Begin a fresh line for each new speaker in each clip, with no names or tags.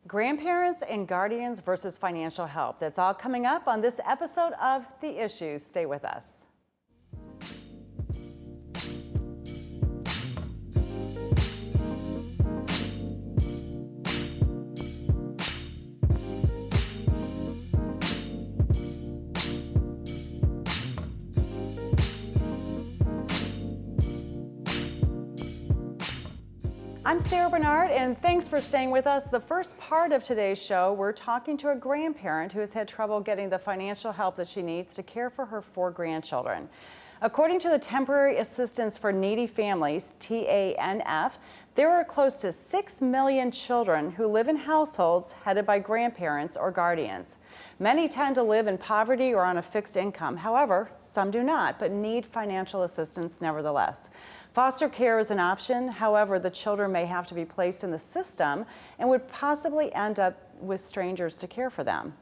Grandparents and guardians versus financial help. That's all coming up on this episode of The Issue. Stay with us. I'm Sarah Bernard, and thanks for staying with us. The first part of today's show, we're talking to a grandparent who has had trouble getting the financial help that she needs to care for her 4 grandchildren. According to the Temporary Assistance for Needy Families, TANF, there are close to 6 million children who live in households headed by grandparents or guardians. Many tend to live in poverty or on a fixed income. However, some do not, but need financial assistance nevertheless. Foster care is an option. However, the children may have to be placed in the system and would possibly end up with strangers to care for them.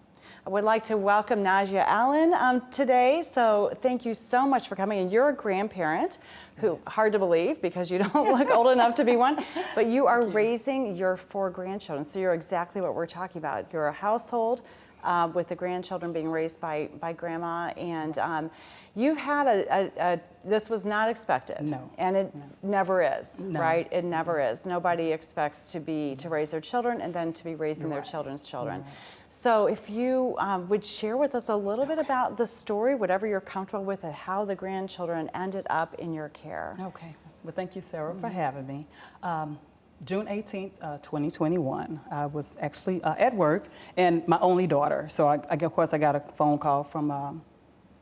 I would like to welcome Najia Allen today. So thank you so much for coming. And you're a grandparent who, hard to believe because you don't look old enough to be one, but you are raising your 4 grandchildren. So you're exactly what we're talking about. You're a household with the grandchildren being raised by grandma, and you've had this was not expected.
No.
And it never is,
No.
right? It never is. Nobody expects to raise their children and then to be raising their children's children. So if you would share with us a little bit about the story, whatever you're comfortable with, and how the grandchildren ended up in your care.
Okay. Well, thank you, Sarah, for having me. June 18th, 2021, I was actually at work, and my only daughter. So of course, I got a phone call from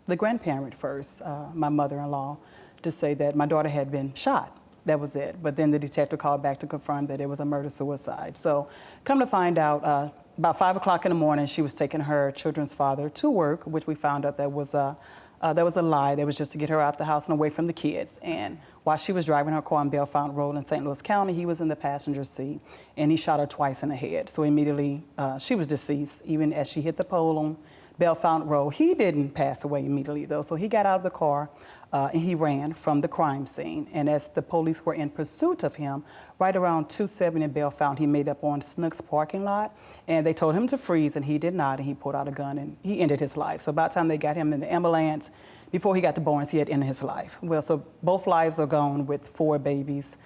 the grandparent first, my mother-in-law, to say that my daughter had been shot. That was it. But then the detective called back to confirm that it was a murder-suicide. So come to find out, about 5 o'clock in the morning, she was taking her children's father to work, which we found out that was a lie. That was just to get her out the house and away from the kids. And while she was driving her car on Bellefonte Road in St. Louis County, he was in the passenger seat, and he shot her twice in the head. So immediately, she was deceased, even as she hit the pole on Bellefonte Road. He didn't pass away immediately, though. So he got out of the car, and he ran from the crime scene. And as the police were in pursuit of him, right around 270 in Bellefonte, he made up on Snook's parking lot, and they told him to freeze, and he did not, and he pulled out a gun, and he ended his life. So by the time they got him in the ambulance, before he got to Barnes, he had ended his life. Well, so both lives are gone with 4 babies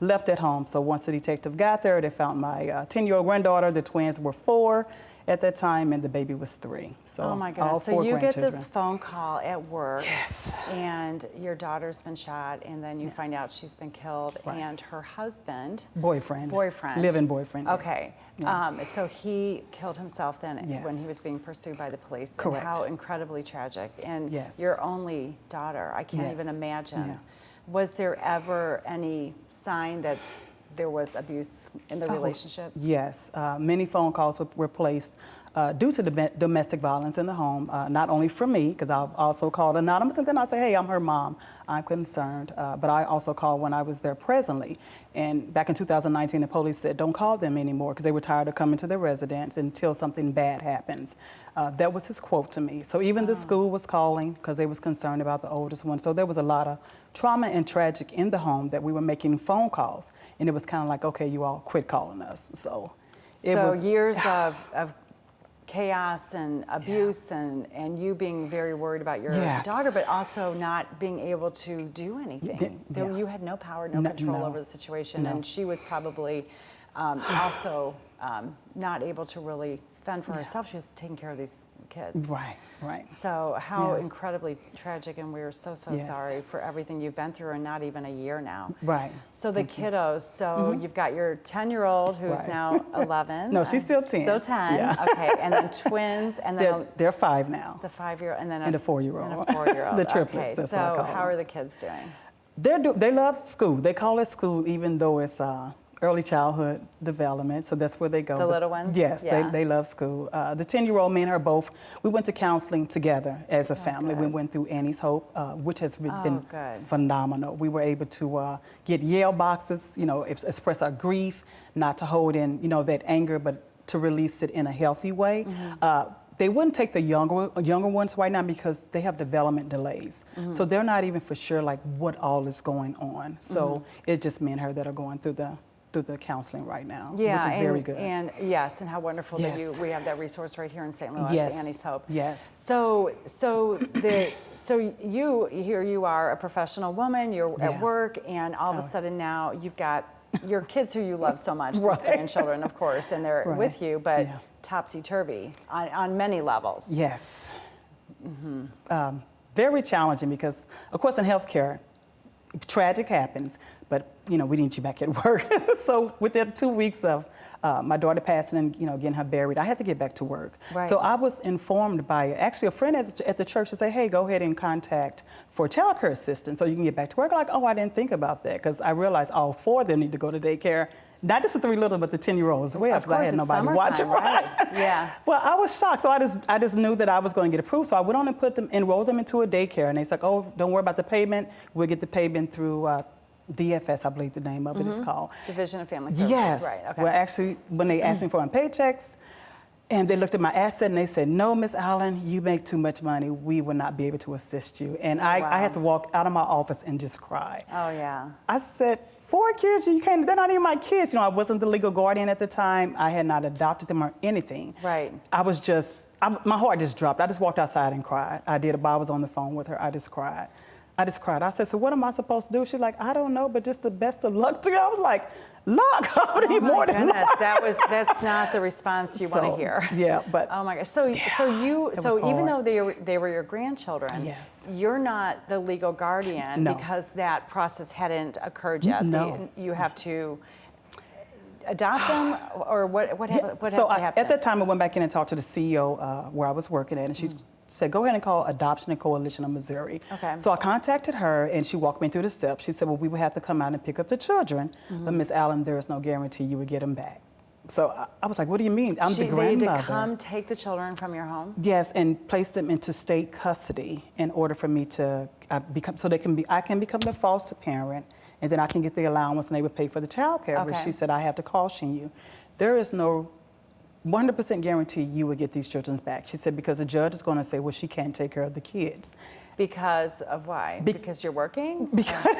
left at home. So once the detective got there, they found my 10-year-old granddaughter. The twins were 4 at that time, and the baby was 3. So
oh my goodness! So you get this phone call at work,
yes,
and your daughter's been shot, and then you find out she's been killed,
right.
And her husband,
boyfriend,
living
boyfriend.
Okay,
yes.
So he killed himself then
Yes.
when he was being pursued by the police.
Correct.
And how incredibly tragic! And
yes.
your only daughter, I can't
yes.
even imagine.
Yeah.
Was there ever any sign that there was abuse in the relationship?
Yes, many phone calls were placed due to domestic violence in the home, not only from me, because I've also called anonymous, and then I say, hey, I'm her mom, I'm concerned, but I also called when I was there presently. And back in 2019, the police said, don't call them anymore, because they were tired of coming to their residence until something bad happens. That was his quote to me. So even the school was calling, because they was concerned about the oldest one. So there was a lot of trauma and tragic in the home that we were making phone calls. And it was kind of like, okay, you all quit calling us. So it was
years of chaos and abuse, and you being very worried about your
yes.
daughter, but also not being able to do anything.
Yeah.
You had no power, no control over the situation, and she was probably also not able to really fend for herself. She was taking care of these kids.
Right, right.
So how incredibly tragic, and we're so
yes.
sorry for everything you've been through, and not even a year now.
Right.
So the kiddos, so you've got your 10-year-old who's
right.
now 11.
No, she's still 10.
Still 10,
yeah.
okay. And then twins, and then
they're 5 now.
the 5-year-old, and then
and a 4-year-old.
And a 4-year-old.
The triplets,
okay.
that's what I
So
call
how
them.
are the kids doing?
They love school. They call it school, even though it's early childhood development, so that's where they go.
The little ones?
Yes,
Yeah.
they love school. The 10-year-old, me and her both, we went to counseling together as a family. We
good.
went through Annie's Hope, which has been
good.
phenomenal. We were able to get Yale boxes, express our grief, not to hold in, that anger, but to release it in a healthy way. They wouldn't take the younger ones right now because they have development delays. So they're not even for sure like what all is going on. So it's just me and her that are going through the through the counseling right now,
Yeah,
which is very good.
And yes, and how wonderful that
Yes.
we have that resource right here in St. Louis,
Yes.
Annie's Hope.
Yes.
So you are a professional woman. You're at
Yeah.
work, and all of a sudden now you've got your kids who you love so much, these
Right.
grandchildren, of course, and they're
Right.
with you, but
Yeah.
topsy-turvy on many levels.
Yes. Very challenging because, of course, in healthcare, tragic happens, but we need you back at work. So within 2 weeks of my daughter passing and getting her buried, I had to get back to work.
Right.
So I was informed by actually a friend at the church to say, hey, go ahead and contact for child care assistance so you can get back to work. Like, oh, I didn't think about that because I realized all 4 of them need to go to daycare. Not just the 3 little, but the 10-year-old as well,
Of
because I
course,
had
it's
nobody watching.
summertime, right? Yeah.
Well, I was shocked, so I just knew that I was going to get approved. So I went on and enrolled them into a daycare, and they said, oh, don't worry about the payment. We'll get the payment through DFS, I believe the name of it is called.
Division of Family Services,
Yes.
right? Okay.
Well, actually, when they asked me for my paychecks, and they looked at my asset and they said, no, Miss Allen, you make too much money. We will not be able to assist you. And I had to walk out of my office and just cry.
Oh yeah.
I said, 4 kids, you can't, they're not even my kids. I wasn't the legal guardian at the time. I had not adopted them or anything.
Right.
I was my heart just dropped. I just walked outside and cried. I did. I was on the phone with her. I just cried. I said, so what am I supposed to do? She's like, I don't know, but just the best of luck to you. I was like, luck? I would need more than luck.
That's not the response you want to hear.
Yeah, but.
Oh my gosh. So even though they were your grandchildren,
Yes.
you're not the legal guardian
No.
because that process hadn't occurred yet.
No.
You have to adopt them, or what has
So
to happen?
at that time, I went back in and talked to the CEO where I was working at, and she said, go ahead and call Adoption and Coalition of Missouri.
Okay.
So I contacted her, and she walked me through the steps. She said, well, we would have to come out and pick up the children, but Miss Allen, there is no guarantee you would get them back. So I was like, what do you mean? I'm the grandmother.
They had to come take the children from your home?
Yes, and place them into state custody in order for me to I can become the foster parent, and then I can get the allowance, and they would pay for the child care. But
Okay.
she said, I have to caution you. There is no 100% guarantee you would get these children back. She said, because the judge is going to say, well, she can't take care of the kids.
Because of why? Because you're working?
Because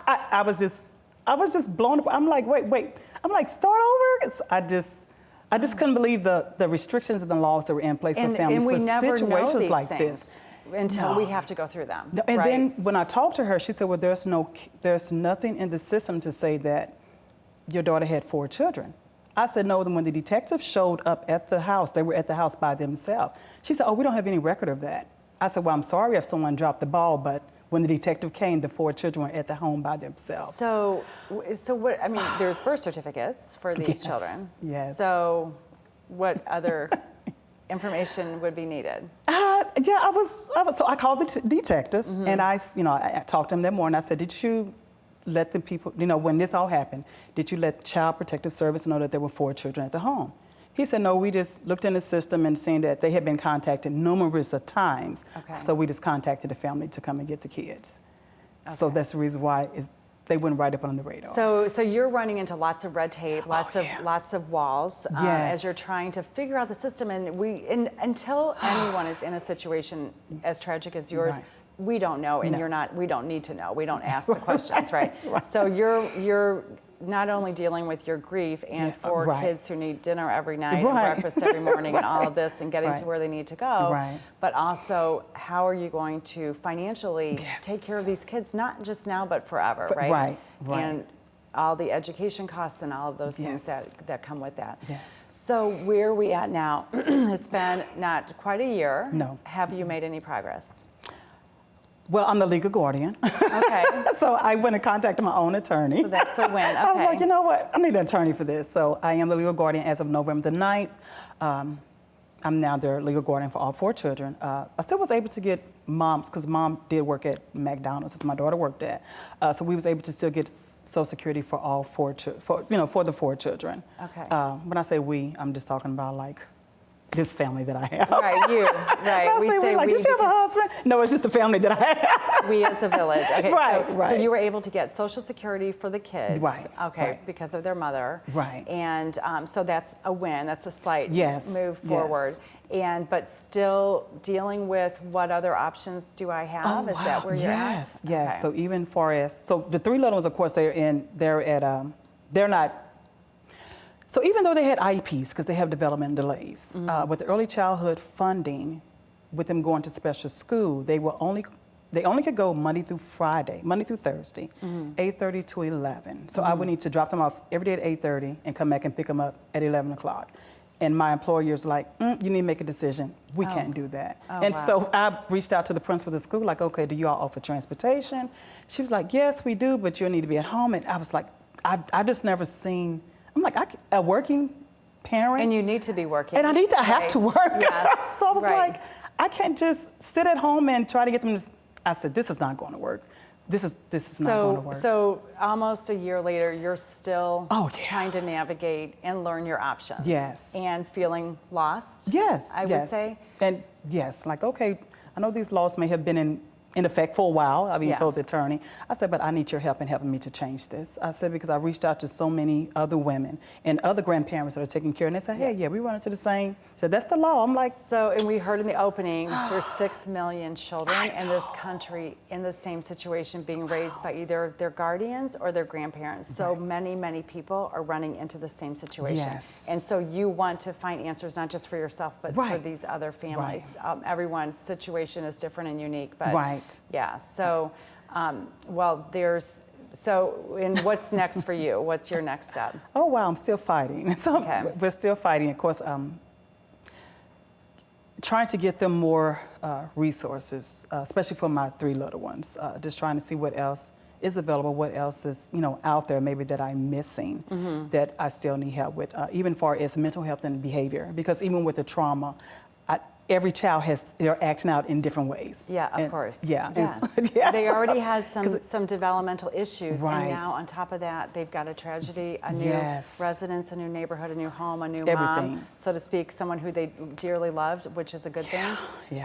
I was just blown up. I'm like, wait. I'm like, start over? I just couldn't believe the restrictions and the laws that were in place for families
and we
for
never
situations
know these
like
things
this.
until
No.
we have to go through them.
No, and
right?
then when I talked to her, she said, well, there's nothing in the system to say that your daughter had 4 children. I said, no, then when the detectives showed up at the house, they were at the house by themselves. She said, oh, we don't have any record of that. I said, well, I'm sorry if someone dropped the ball, but when the detective came, the 4 children were at the home by themselves.
So what, I mean, there's birth certificates for these
Yes,
children.
yes.
So what other information would be needed?
So I called the detective, and I talked to him that morning. I said, did you let the people, when this all happened, did you let Child Protective Service know that there were 4 children at the home? He said, no, we just looked in the system and seen that they had been contacted numerous of times.
Okay.
So we just contacted the family to come and get the kids. So
Okay.
that's the reason why they went right up on the radar.
So you're running into lots of red tape, lots of walls
Yes.
as you're trying to figure out the system. And until anyone is in a situation as tragic as yours,
Right.
we don't know, and
No.
we don't need to know. We don't ask the questions, right?
Right.
So you're not only dealing with your grief and
Yeah,
4
right.
kids who need dinner every night and
Right.
breakfast every morning and all of this and getting to
Right.
where they need to go,
Right.
but also how are you going to financially
Yes.
take care of these kids, not just now but forever, right?
Right, right.
And all the education costs and all of those things
Yes.
that come with that.
Yes.
So where are we at now? It's been not quite a year.
No.
Have you made any progress?
Well, I'm the legal guardian.
Okay.
So I went and contacted my own attorney.
So that's a win. Okay.
I was like, you know what? I need an attorney for this. So I am the legal guardian as of November the 9th. I'm now their legal guardian for all 4 children. I still was able to get moms, because mom did work at McDonald's, as my daughter worked at. So we was able to still get Social Security for all 4 for the 4 children.
Okay.
When I say we, I'm just talking about like this family that I have.
Right, you. Right.
I say we, like, does she have a husband? No, it's just the family that I have.
We as a village. Okay.
Right,
So
right.
you were able to get Social Security for the kids.
Right,
Okay.
right.
Because of their mother.
Right.
And so that's a win. That's a slight
Yes,
move
yes.
forward. But still dealing with what other options do I have? Is that where you're
yes,
at?
Yes.
Okay.
So even far as the 3 little ones, of course, they're not So even though they had IEPs, because they have development delays, with the early childhood funding, with them going to special school, they only could go Monday through Thursday, 8:30 to 11. So I would need to drop them off every day at 8:30 and come back and pick them up at 11 o'clock. And my employer's like, you need to make a decision. We can't do that. And so I reached out to the principal of the school, like, okay, do you all offer transportation? She was like, yes, we do, but you'll need to be at home. And I was like, I just never seen, I'm like, a working parent.
And you need to be working.
And I have to work.
Yes.
So I was like, I can't just sit at home and try to get them to, I said, this is not going to work. This is not going to work.
So almost a year later, you're still trying to navigate and learn your options.
Yes.
And feeling lost.
Yes.
I would say.
And yes, like, okay, I know these laws may have been in effect for a while, I mean, told the attorney. I said, but I need your help in helping me to change this. I said, because I reached out to so many other women and other grandparents that are taking care, and they said, hey, we run into the same. So that's the law. I'm like.
So, and we heard in the opening, there's 6 million children in this country in the same situation, being raised by either their guardians or their grandparents. So many, many people are running into the same situation.
Yes.
And so you want to find answers, not just for yourself, but for these other families. Everyone's situation is different and unique, but yeah, so, and what's next for you? What's your next step?
Oh, wow, I'm still fighting. So we're still fighting. Of course, trying to get them more resources, especially for my 3 little ones. Just trying to see what else is available, what else is, out there maybe that I'm missing that I still need help with, even far as mental health and behavior. Because even with the trauma, every child they're acting out in different ways.
Yeah, of course.
Yeah.
Yes. They already had some developmental issues, and now on top of that, they've got a tragedy, a new residence, a new neighborhood, a new home, a new mom, so to speak, someone who they dearly loved, which is a good thing.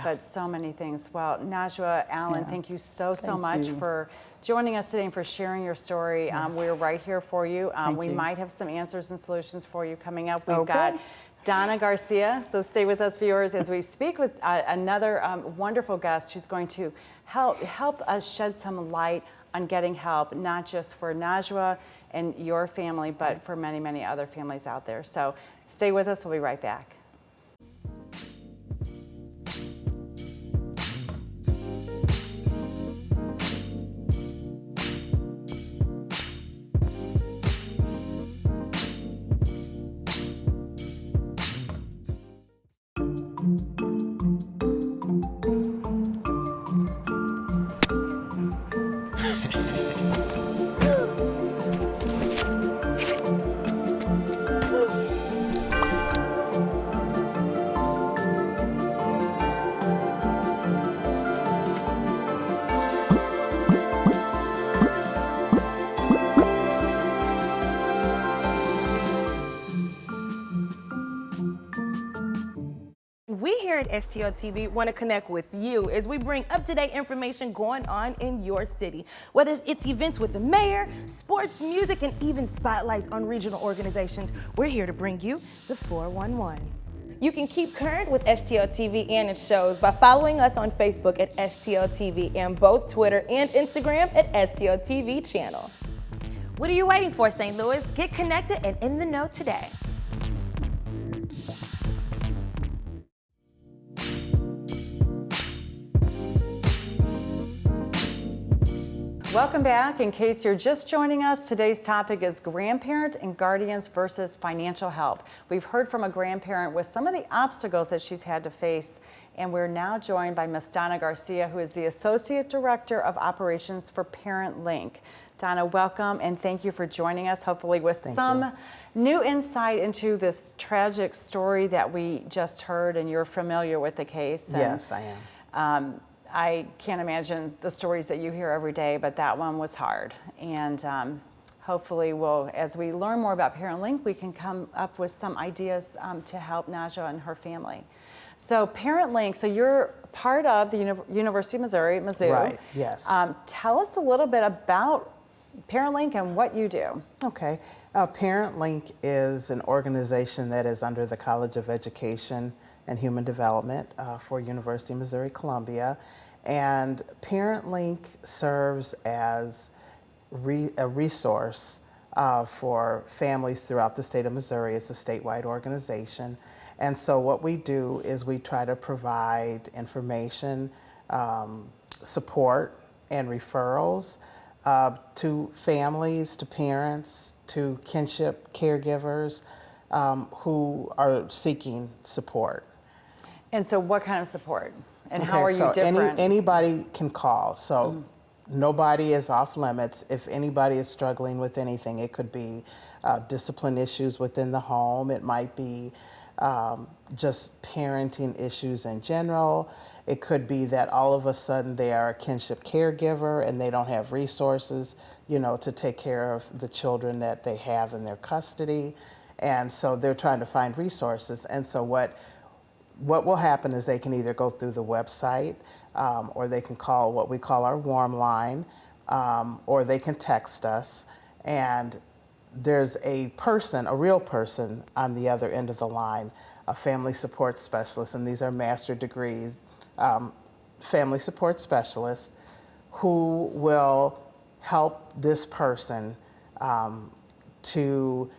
But so many things. Well, Najwa Allen, thank you so much for joining us today and for sharing your story. We're right here for you. We might have some answers and solutions for you coming up. We've got Donna Garcia, so stay with us, viewers, as we speak with another wonderful guest who's going to help us shed some light on getting help, not just for Najwa and your family, but for many, many other families out there. So stay with us, we'll be right back.
We here at STL TV want to connect with you as we bring up-to-date information going on in your city. Whether it's events with the mayor, sports, music, and even spotlights on regional organizations, we're here to bring you the 411. You can keep current with STL TV and its shows by following us on Facebook at STL TV and both Twitter and Instagram at STL TV channel. What are you waiting for, St. Louis? Get connected and in the know today.
Welcome back. In case you're just joining us, today's topic is grandparent and guardians versus financial help. We've heard from a grandparent with some of the obstacles that she's had to face, and we're now joined by Ms. Donna Garcia, who is the Associate Director of Operations for Parent Link. Donna, welcome, and thank you for joining us, hopefully with some new insight into this tragic story that we just heard, and you're familiar with the case.
Yes, I am.
I can't imagine the stories that you hear every day, but that one was hard. And hopefully as we learn more about Parent Link, we can come up with some ideas to help Najwa and her family. So Parent Link, so you're part of the University of Missouri, Mizzou.
Right, yes.
Tell us a little bit about Parent Link and what you do.
Okay. Parent Link is an organization that is under the College of Education and Human Development for University of Missouri, Columbia. And Parent Link serves as a resource for families throughout the state of Missouri. It's a statewide organization. And so what we do is we try to provide information, support, and referrals to families, to parents, to kinship caregivers who are seeking support.
And so what kind of support? And how are you
so
different?
Anybody can call. So nobody is off limits. If anybody is struggling with anything, it could be discipline issues within the home. It might be just parenting issues in general. It could be that all of a sudden they are a kinship caregiver and they don't have resources, to take care of the children that they have in their custody. And so they're trying to find resources. And so what will happen is they can either go through the website or they can call what we call our warm line, or they can text us. And there's a real person on the other end of the line, a family support specialist, and these are master degrees, family support specialists who will help this person to,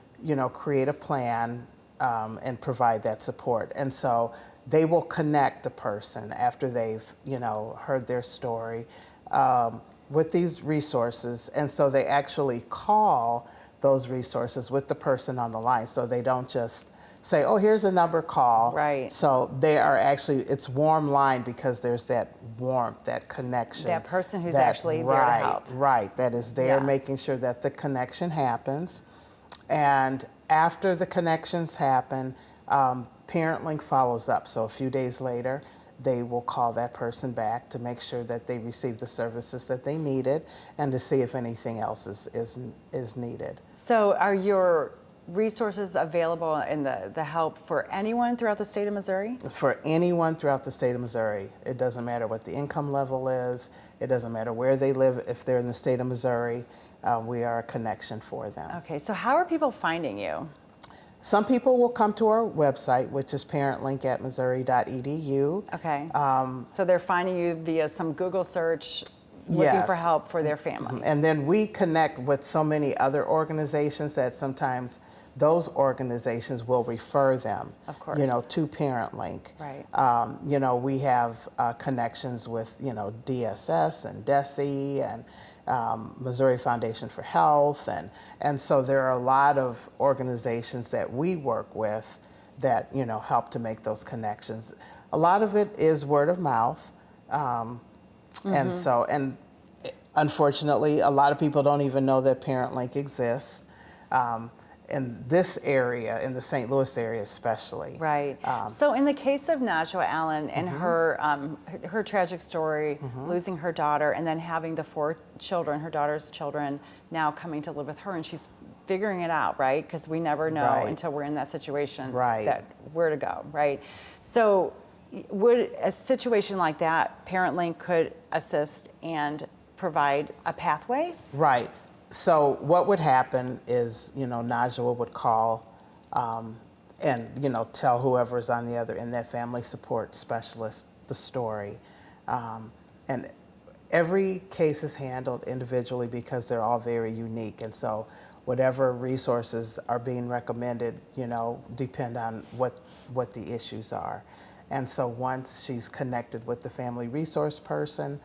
create a plan and provide that support. And so they will connect the person after they've, heard their story with these resources. And so they actually call those resources with the person on the line. So they don't just say, oh, here's a number, call.
Right.
So they are actually, it's warm line because there's that warmth, that connection.
That person who's actually there to help.
Right, that is there
Yeah.
making sure that the connection happens. And after the connections happen, ParentLink follows up. So a few days later, they will call that person back to make sure that they receive the services that they needed and to see if anything else is needed.
So are your resources available in the help for anyone throughout the state of Missouri?
For anyone throughout the state of Missouri. It doesn't matter what the income level is. It doesn't matter where they live. If they're in the state of Missouri, we are a connection for them.
Okay, so how are people finding you?
Some people will come to our website, which is parentlink@missouri.edu.
Okay, so they're finding you via some Google search, looking for
Yes.
help for their family.
And then we connect with so many other organizations that sometimes those organizations will refer them,
Of course.
to ParentLink.
Right.
We have connections with, DSS and DESE and Missouri Foundation for Health. And so there are a lot of organizations that we work with that, help to make those connections. A lot of it is word of mouth. And unfortunately, a lot of people don't even know that ParentLink exists. In this area, in the St. Louis area especially.
Right. So in the case of Najwa Allen and her tragic story, losing her daughter and then having the 4 children, her daughter's children, now coming to live with her, and she's figuring it out, right? Because we never know
Right.
until we're in that situation
Right.
that where to go, right? So would a situation like that, ParentLink could assist and provide a pathway?
Right. So what would happen is, Najwa would call and, tell whoever's on the other end, that family support specialist, the story. And every case is handled individually because they're all very unique. And so whatever resources are being recommended, depend on what the issues are. And so once she's connected with the family resource person,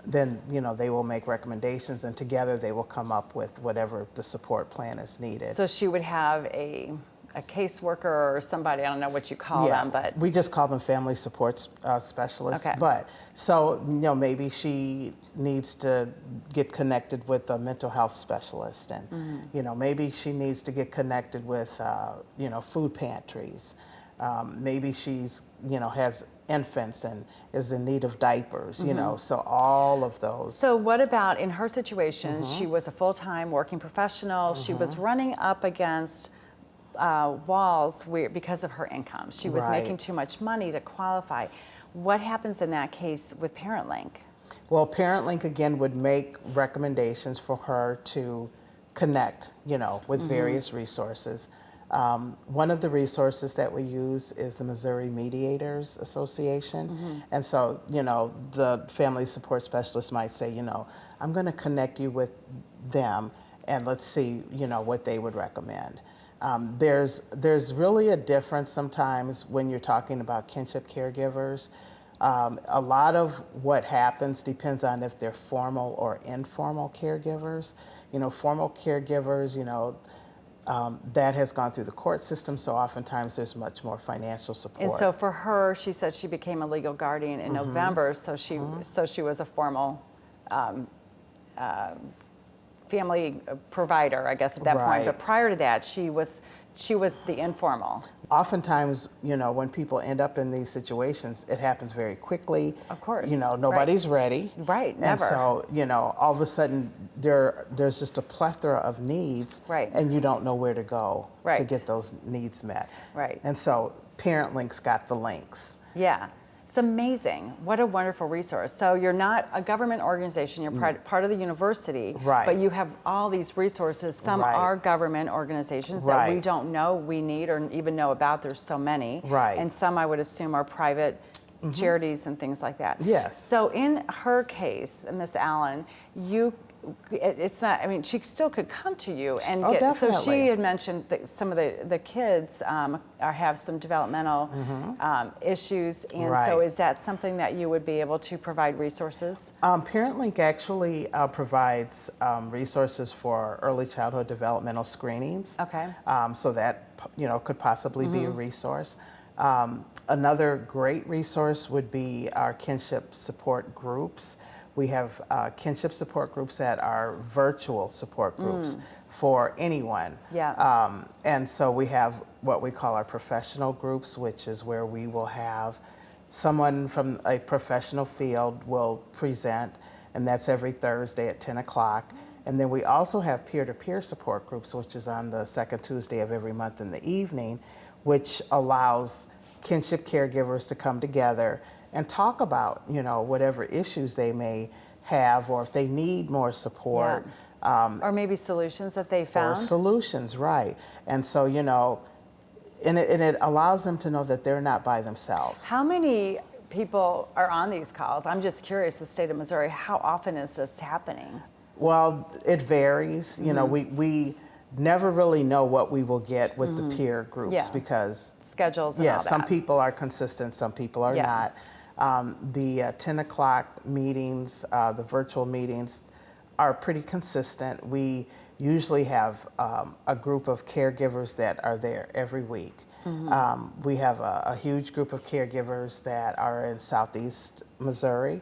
then they will make recommendations, and together they will come up with whatever the support plan is needed.
So she would have a caseworker or somebody, I don't know what you call them, but
we just call them family support specialists.
Okay.
But so maybe she needs to get connected with a mental health specialist, and maybe she needs to get connected with food pantries. Maybe she's has infants and is in need of diapers, so all of those.
So what about in her situation? She was a full-time working professional. She was running up against walls because of her income. She was
Right.
making too much money to qualify. What happens in that case with ParentLink?
Well, ParentLink again would make recommendations for her to connect, with various resources. One of the resources that we use is the Missouri Mediators Association. And so, the family support specialist might say, I'm going to connect you with them, and let's see, what they would recommend. There's really a difference sometimes when you're talking about kinship caregivers. A lot of what happens depends on if they're formal or informal caregivers. Formal caregivers, that has gone through the court system, so oftentimes there's much more financial support.
And so for her, she said she became a legal guardian in November, so she was a formal family provider, I guess, at that point.
Right.
But prior to that, she was the informal.
Oftentimes, when people end up in these situations, it happens very quickly.
Of course.
Nobody's ready.
Right,
And
never.
so, all of a sudden, there's just a plethora of needs.
Right.
And you don't know where to go to
Right.
get those needs met.
Right.
And so, Parent Link's got the links.
Yeah. It's amazing. What a wonderful resource. So you're not a government organization, you're part of the university,
Right.
but you have all these resources. Some
Right.
are government organizations that we
Right.
don't know we need or even know about. There's so many.
Right.
And some I would assume are private charities and things like that.
Yes.
So in her case, Miss Allen, it's not, I mean, she still could come to you and
Oh,
get, so she
definitely.
had mentioned that some of the kids have some developmental issues, and so
Right.
is that something that you would be able to provide resources?
Parent Link actually provides resources for early childhood developmental screenings.
Okay.
So that could possibly be a resource. Another great resource would be our kinship support groups. We have kinship support groups that are virtual support groups for anyone.
Yeah.
And so we have what we call our professional groups, which is where we will have someone from a professional field will present, and that's every Thursday at 10 o'clock. And then we also have peer-to-peer support groups, which is on the second Tuesday of every month in the evening, which allows kinship caregivers to come together and talk about, whatever issues they may have, or if they need more support.
Or maybe solutions that they
Or
found?
solutions, right. And so, and it allows them to know that they're not by themselves.
How many people are on these calls? I'm just curious, the state of Missouri, how often is this happening?
Well, it varies. We never really know what we will get with the peer groups
Yeah.
because
Schedules and all that.
some people are consistent, some people are
Yeah.
not. The 10 o'clock meetings, the virtual meetings, are pretty consistent. We usually have a group of caregivers that are there every week. We have a huge group of caregivers that are in Southeast Missouri.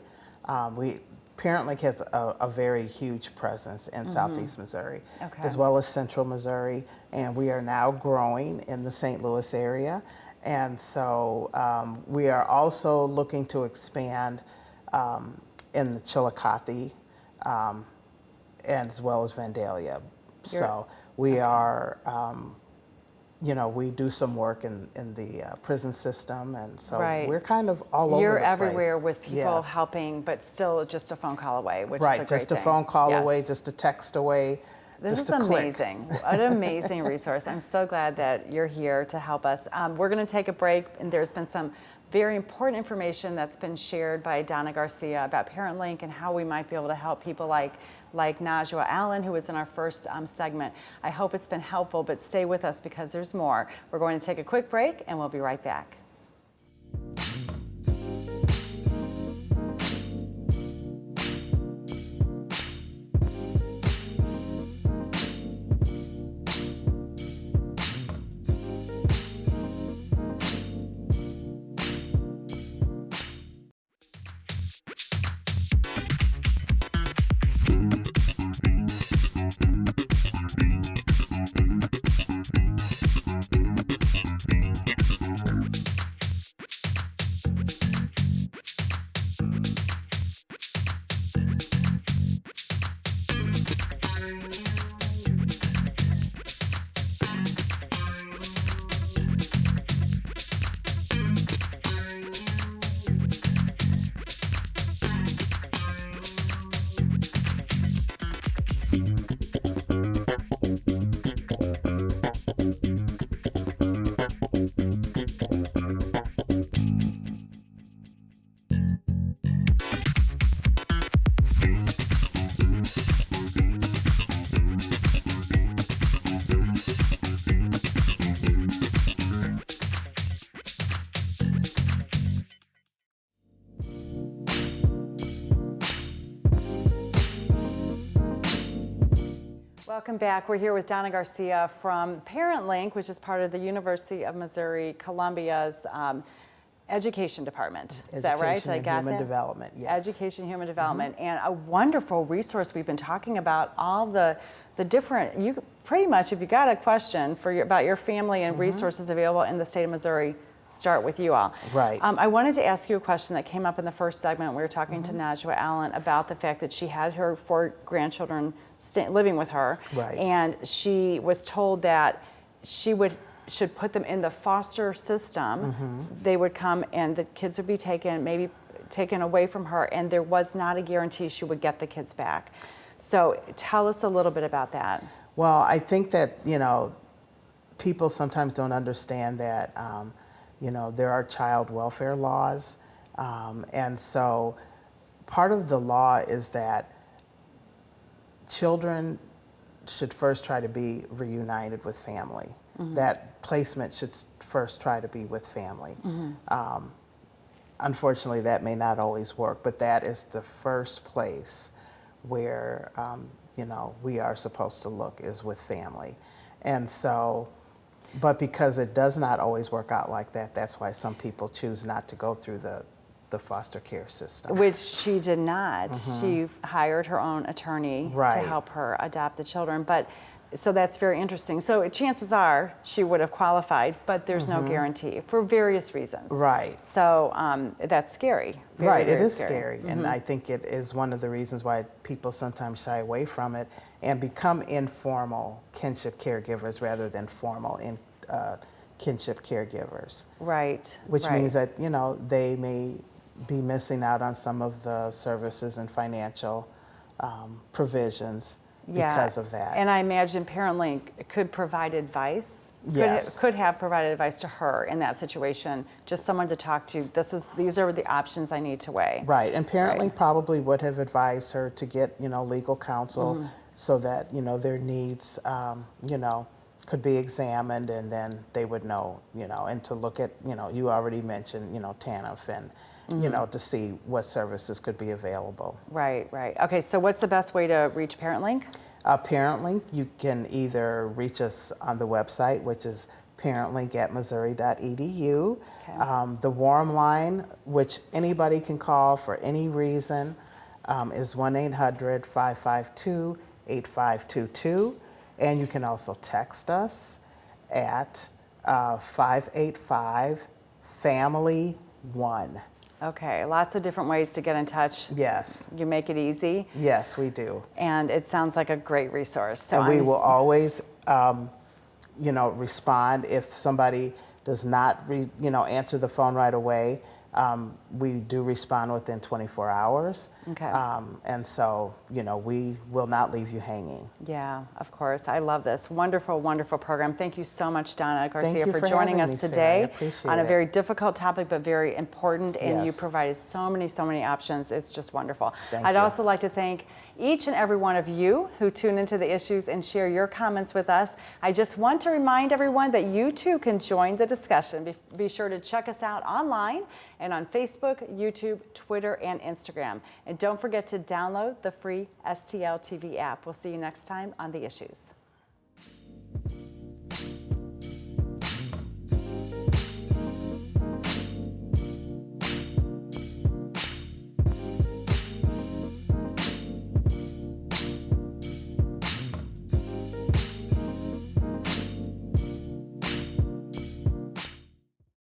Parent Link has a very huge presence in Southeast Missouri,
Okay.
as well as Central Missouri, and we are now growing in the St. Louis area. And so we are also looking to expand in the Chillicothe, as well as Vandalia. So we are, we do some work in the prison system, and so
Right.
we're kind of all over
You're
the place.
everywhere with people
Yes.
helping, but still just a phone call away, which is a
Right,
great
just a
thing.
phone call
Yes.
away, just a text away,
This
just
is
a click.
amazing. What an amazing resource. I'm so glad that you're here to help us. We're going to take a break, and there's been some very important information that's been shared by Donna Garcia about Parent Link and how we might be able to help people like Najwa Allen, who was in our first segment. I hope it's been helpful, but stay with us because there's more. We're going to take a quick break, and we'll be right back. welcome back. We're here with Donna Garcia from Parent Link, which is part of the University of Missouri Columbia's Education Department. Is that right?
Education and Human Development, yes.
Education, Human Development, and a wonderful resource. We've been talking about all the different, you pretty much, if you got a question about your family and resources available in the state of Missouri, start with you all.
Right.
I wanted to ask you a question that came up in the first segment. We were talking to Najwa Allen about the fact that she had her 4 grandchildren living with her,
Right.
and she was told that she should put them in the foster system. They would come and the kids would be maybe taken away from her, and there was not a guarantee she would get the kids back. So tell us a little bit about that.
Well, I think that, people sometimes don't understand that, there are child welfare laws. And so part of the law is that children should first try to be reunited with family. That placement should first try to be with family. Unfortunately, that may not always work, but that is the first place where, we are supposed to look, is with family. And so, but because it does not always work out like that, that's why some people choose not to go through the foster care system.
Which she did not. She hired her own attorney to help her adopt the children. So that's very interesting. So chances are she would have qualified, but there's no guarantee for various reasons.
Right.
So that's scary.
Right, it is scary. And I think it is one of the reasons why people sometimes shy away from it and become informal kinship caregivers rather than formal kinship caregivers.
Right.
Which means that, they may be missing out on some of the services and financial provisions because of that.
And I imagine Parent Link could provide advice.
Yes.
Could have provided advice to her in that situation, just someone to talk to. These are the options I need to weigh.
Right, and Parent Link probably would have advised her to get, legal counsel so that, their needs, could be examined, and then they would know, and to look at, you already mentioned, TANF and, to see what services could be available.
Right. Okay, so what's the best way to reach Parent Link?
Parent Link, you can either reach us on the website, which is parentlink@missouri.edu.
Okay.
The warm line, which anybody can call for any reason, is 1-800-552-8522. And you can also text us at 585-FAMILY1.
Okay, lots of different ways to get in touch.
Yes.
You make it easy.
Yes, we do.
And it sounds like a great resource. So
and we will always, respond if somebody does not, answer the phone right away. We do respond within 24 hours.
Okay.
And so, we will not leave you hanging.
Yeah, of course. I love this. Wonderful, wonderful program. Thank you so much, Donna Garcia,
for
joining
having
us
me, Sarah.
today
I appreciate
on a
it.
very difficult topic, but very important. And you
Yes.
provided so many options. It's just wonderful.
Thank
I'd
you.
also like to thank each and every one of you who tune into the issues and share your comments with us. I just want to remind everyone that you too can join the discussion. Be sure to check us out online and on Facebook, YouTube, Twitter, and Instagram. And don't forget to download the free STL TV app. We'll see you next time on The Issues.